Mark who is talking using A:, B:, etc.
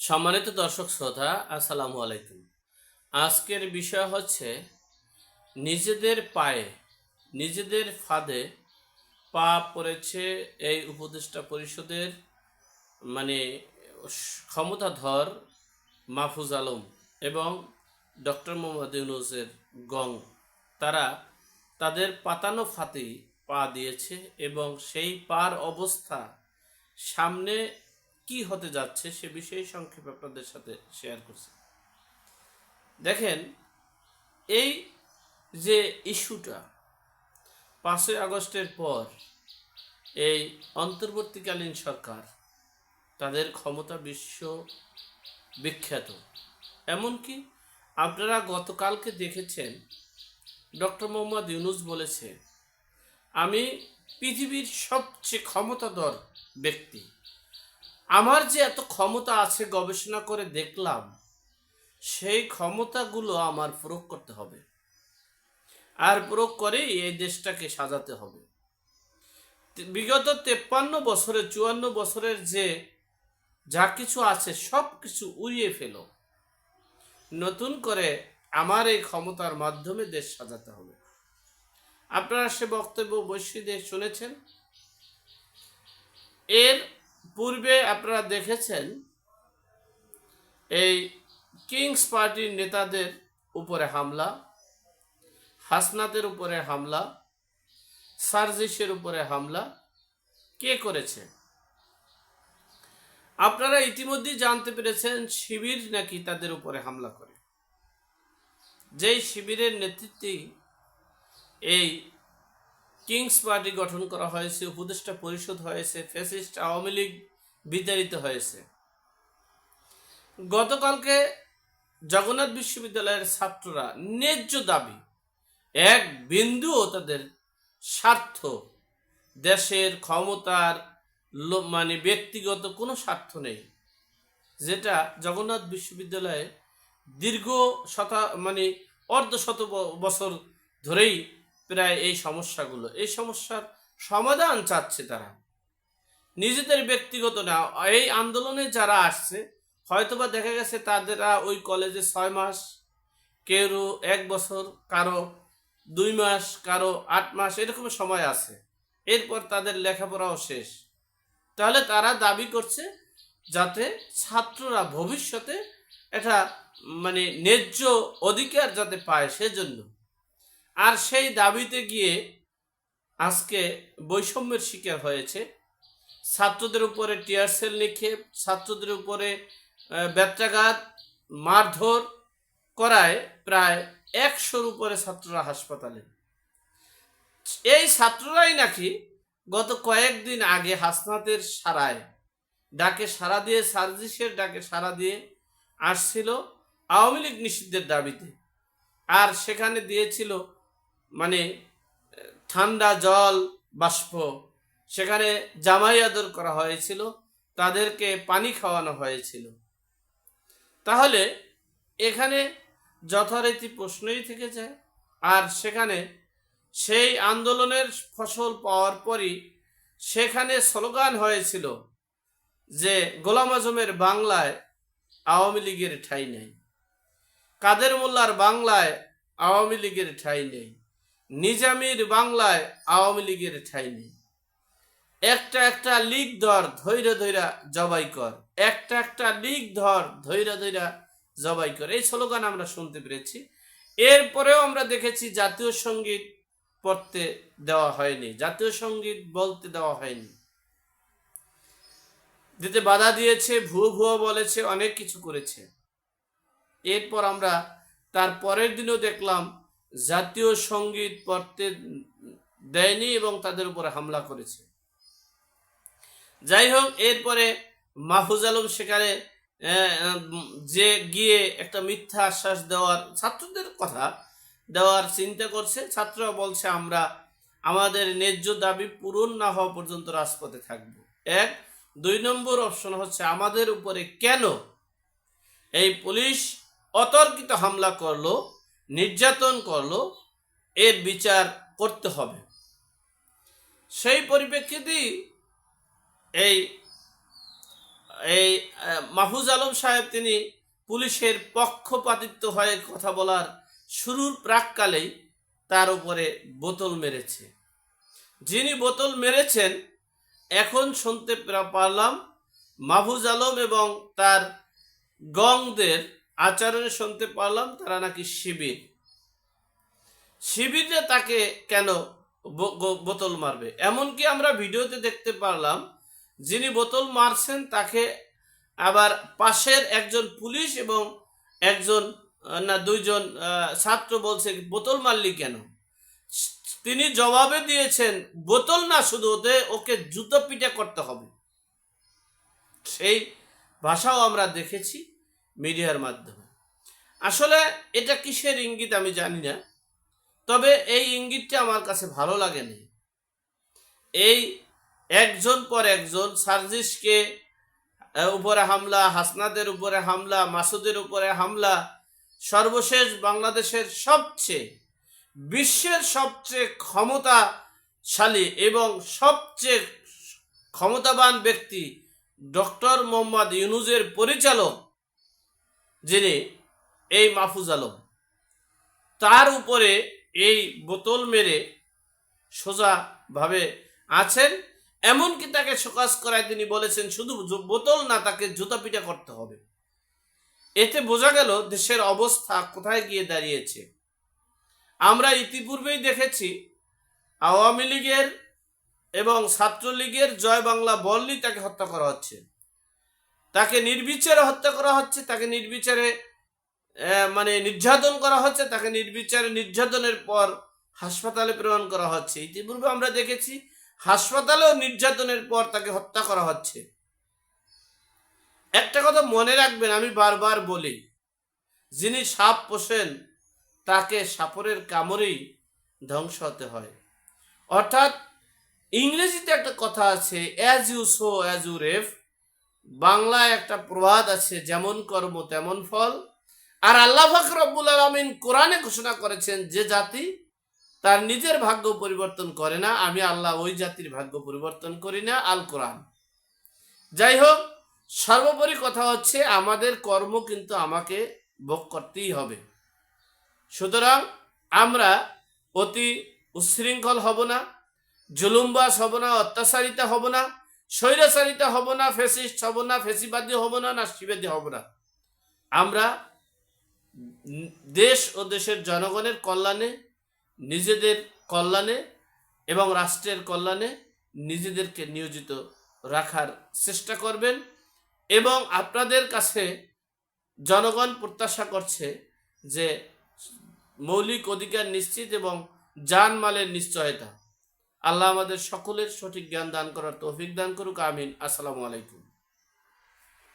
A: সম্মানিত দর্শক শ্রোতা, আসসালামু আলাইকুম। আজকের বিষয় হচ্ছে নিজেদের পায়ে নিজেদের ফাঁদে পা পড়েছে এই উপদেষ্টা পরিষদের মানে ক্ষমতাধর মাহফুজ আলম এবং ডক্টর মোহাম্মদ ইউনূসের গং। তারা তাদের পাতানো ফাঁদে পা দিয়েছে এবং সেই পার অবস্থা সামনে কি হতে যাচ্ছে সে বিষয়ে সংক্ষেপে আপনাদের সাথে শেয়ার করছি। দেখেন, এই যে ইস্যুটা 5ই আগস্টের পর এই অন্তর্বর্তীকালীন সরকার তাদের ক্ষমতা বিশ্ব বিখ্যাত। এমনকি আপনারা গতকালকে দেখেছেন ডক্টর মোহাম্মদ ইউনূস বলেছে, আমি পৃথিবীর সবচেয়ে ক্ষমতাধর ব্যক্তি। আমার যে এত ক্ষমতা আছে গবেষণা করে দেখলাম, সেই ক্ষমতাগুলো আমার প্রয়োগ করতে হবে, আর প্রয়োগ করেই এই দেশটাকে সাজাতে হবে। বিগত 53 বছরে 54 বছরের যে যা কিছু আছে সব কিছু উড়িয়ে ফেলো, নতুন করে আমার এই ক্ষমতার মাধ্যমে দেশ সাজাতে হবে। আপনারা সে বক্তব্য বৈশ্বিক শুনেছেন। এর পূর্বে আপনারা দেখেছেন এই কিংস পার্টির নেতাদের উপরে হামলা, হাসনাতের উপরে হামলা, সার্জিসের উপরে হামলা কে করেছে? আপনারা ইতিমধ্যেই জানতে পেরেছেন শিবির নাকি তাদের উপরে হামলা করে। যেই শিবিরের নেতৃত্বে এই কিংস পার্টি গঠন করা হয়েছে, উপদেষ্টা পরিষদ হয়েছে, ফ্যাসিস্ট আওয়ামী লীগ বিতাড়িত হয়েছে। গতকালকে জগন্নাথ বিশ্ববিদ্যালয়ের ছাত্ররা ন্যায্য দাবি, এক বিন্দুও তাদের স্বার্থ, দেশের ক্ষমতার ব্যক্তিগত কোনো স্বার্থ নেই, যেটা জগন্নাথ বিশ্ববিদ্যালয়ে দীর্ঘ অর্ধশত বছর ধরেই প্রায় এই সমস্যার সমাধান চাচ্ছে তারা, নিজেদের ব্যক্তিগত না। এই আন্দোলনে যারা আসছে হয়তোবা দেখা গেছে তাদেরা ওই কলেজে 6 মাস, কেউ 1 বছর, কারো 2 মাস, কারো 8 মাস এরকম সময় আছে, এরপর তাদের লেখাপড়াও শেষ। তাহলে তারা দাবি করছে যাতে ছাত্ররা ভবিষ্যতে এটা ন্যায্য অধিকার যাতে পায় সেজন্য। আর সেই দাবিতে গিয়ে আজকে বৈষম্যের শিকার হয়েছে। ছাত্রদের উপরে টিয়ার সেল নিক্ষেপ, ছাত্রদের উপরে ব্যত্রাঘাত, মারধর করায় প্রায় 100-র উপরে ছাত্ররা হাসপাতালে। এই ছাত্ররাই নাকি গত কয়েকদিন আগে হাসনাতের ডাকে সাড়া দিয়ে, সার্জিসের ডাকে সাড়া দিয়ে আসছিল আওয়ামী লীগ নিষিদ্ধের দাবিতে। আর সেখানে দিয়েছিল ঠান্ডা জল বাষ্প, সেখানে জামাই আদর করা হয়েছিল, তাদেরকে পানি খাওয়ানো হয়েছিল। তাহলে এখানে যথারীতি প্রশ্নই থেকে যায়। আর সেখানে সেই আন্দোলনের ফসল পাওয়ার পরই সেখানে স্লোগান হয়েছিল যে গোলাম আজমের বাংলায় আওয়ামী লীগের ঠাঁই নেই, কাদের মোল্লার বাংলায় আওয়ামী লীগের ঠাঁই নেই, নিজামীর বাংলায় আওয়ামী লীগের ঠাঁই নেই। একটা একটা লীগ ধর ধৈর্য ধৈরা জবাই কর, একটা একটা লীগ ধর ধৈর্য ধৈরা জবাই কর, এই স্লোগান আমরা শুনতে পেরেছি। এরপরেও আমরা দেখেছি জাতীয় সঙ্গীত পড়তে দেওয়া হয়নি, জাতীয় সঙ্গীত বলতে দেওয়া হয়নি, দিতে বাধা দিয়েছে, ভুয়ো বলেছে, অনেক কিছু করেছে। এরপর আমরা তার পরের দিনও দেখলাম জাতীয় সঙ্গীত পড়তে দেয়নি এবং তাদের উপরে হামলা করেছে। যাই হোক, এরপরে মাহফুজ আলম সেখানে যে গিয়ে একটা মিথ্যা আশ্বাস দেওয়ার, ছাত্রদের কথা দেওয়ার চিন্তা করছে। ছাত্ররা বলছে আমরা আমাদের ন্যায্য দাবি পূরণ না হওয়া পর্যন্ত রাজপথে থাকবো। 1, 2 নম্বর অপশন হচ্ছে আমাদের উপরে কেন এই পুলিশ অতর্কিত হামলা করলো, নির্যাতন করলো, এর বিচার করতে হবে। সেই পরিপ্রেক্ষিতেই এই এই মাহফুজ আলম সাহেব তিনি পুলিশের পক্ষপাতিত্ব হয়ে কথা বলার শুরুর প্রাককালেই তার উপরে বোতল মেরেছে। যিনি বোতল মেরেছেন এখন শুনতে পারলাম মাহফুজ আলম এবং তার গংদের আচরণে শুনতে পারলাম তারা নাকি শিবিরে তাকে কেন বোতল মারবে। এমনকি আমরা ভিডিওতে দেখতে পারলাম যিনি বোতল মারছেন তাকে আবার পাশের একজন পুলিশ এবং একজন না দুইজন ছাত্র বলছে বোতল মারলি কেন। তিনি জবাবে দিয়েছেন বোতল না, শুধু ওকে জুতো পিটা করতে হবে। সেই ভাষাও আমরা দেখেছি মিডিয়ার মাধ্যমে। আসলে এটা কিসের ইঙ্গিত আমি জানি না, তবে এই ইঙ্গিতটা আমার কাছে ভালো লাগেনি। এই একজন পর একজন সার্জিসকে উপরে হামলা, হাসনাদের উপরে হামলা, মাসুদের উপরে হামলা, সর্বশেষ বাংলাদেশের বিশ্বের সবচেয়ে ক্ষমতাশালী এবং সবচেয়ে ক্ষমতাবান ব্যক্তি ডক্টর মোহাম্মদ ইউনূসের পরিচালক যিনি এই মাহফুজ আলম, তার উপরে এই বোতল মেরে সোজাভাবে আছেন। এমনকি তাকে শোকজ করায় তিনি বলেছেন শুধু বোতল না, তাকে জুতা পিটা করতে হবে। এতে বোঝা গেল দেশের অবস্থা কোথায় গিয়ে দাঁড়িয়েছে। আমরা ইতিপূর্বেই দেখেছি আওয়ামী লীগের এবং ছাত্রলীগের জয় বাংলা বললেই তাকে হত্যা করা হচ্ছে, তাকে নির্বিচারে হত্যা করা হচ্ছে, তাকে নির্বিচারে নির্যাতন করা হচ্ছে, তাকে নির্বিচারে নির্যাতনের পর হাসপাতালে প্রেরণ করা হচ্ছে। ইতিপূর্বে আমরা দেখেছি হাসপাতালেও নির্যাতনের পর তাকে হত্যা করা হচ্ছে। একটা কথা মনে রাখবেন, আমি বারবার বলি, যিনি সাপ পোষেন তাকে সাপরের কামড়েই ধ্বংস হতে হয়। অর্থাৎ ইংরেজিতে একটা কথা আছে, as you sow as you reap. বাংলায় একটা প্রবাদ আছে, যেমন কর্ম তেমন ফল। আর আল্লাহ পাক রব্বুল আলামিন কোরআনে ঘোষণা করেছেন যে জাতি তার নিজের ভাগ্য পরিবর্তন করে না, আমি আল্লাহ ওই জাতির ভাগ্য পরিবর্তন করি না। আল কোরআন। যাই হোক, সর্বোপরি কথা হচ্ছে আমাদের কর্ম কিন্তু আমাকে ভোগ করতেই হবে। সুতরাং আমরা অতি উচ্ছৃঙ্খল হব না, জুলুমবাজ হব না, অত্যাচারিতা হব না, স্বৈরাচারিতা হব না, ফ্যাসিস্ট হব না, ফ্যাসিবাদী হব না, নাস্তিবাদী হব না। আমরা দেশ ও দেশের জনগণের কল্যাণে, নিজেদের কল্যাণে এবং রাষ্ট্রের কল্যাণে নিজেদেরকে নিয়োজিত রাখার চেষ্টা করবেন। এবং আপনাদের কাছে জনগণ প্রত্যাশা করছে যে মৌলিক অধিকার নিশ্চিত এবং জানমালের নিশ্চয়তা। আল্লাহ আমাদের সকলের সঠিক জ্ঞান দান করার তৌফিক দান করুক। আমিন। আসসালামু আলাইকুম।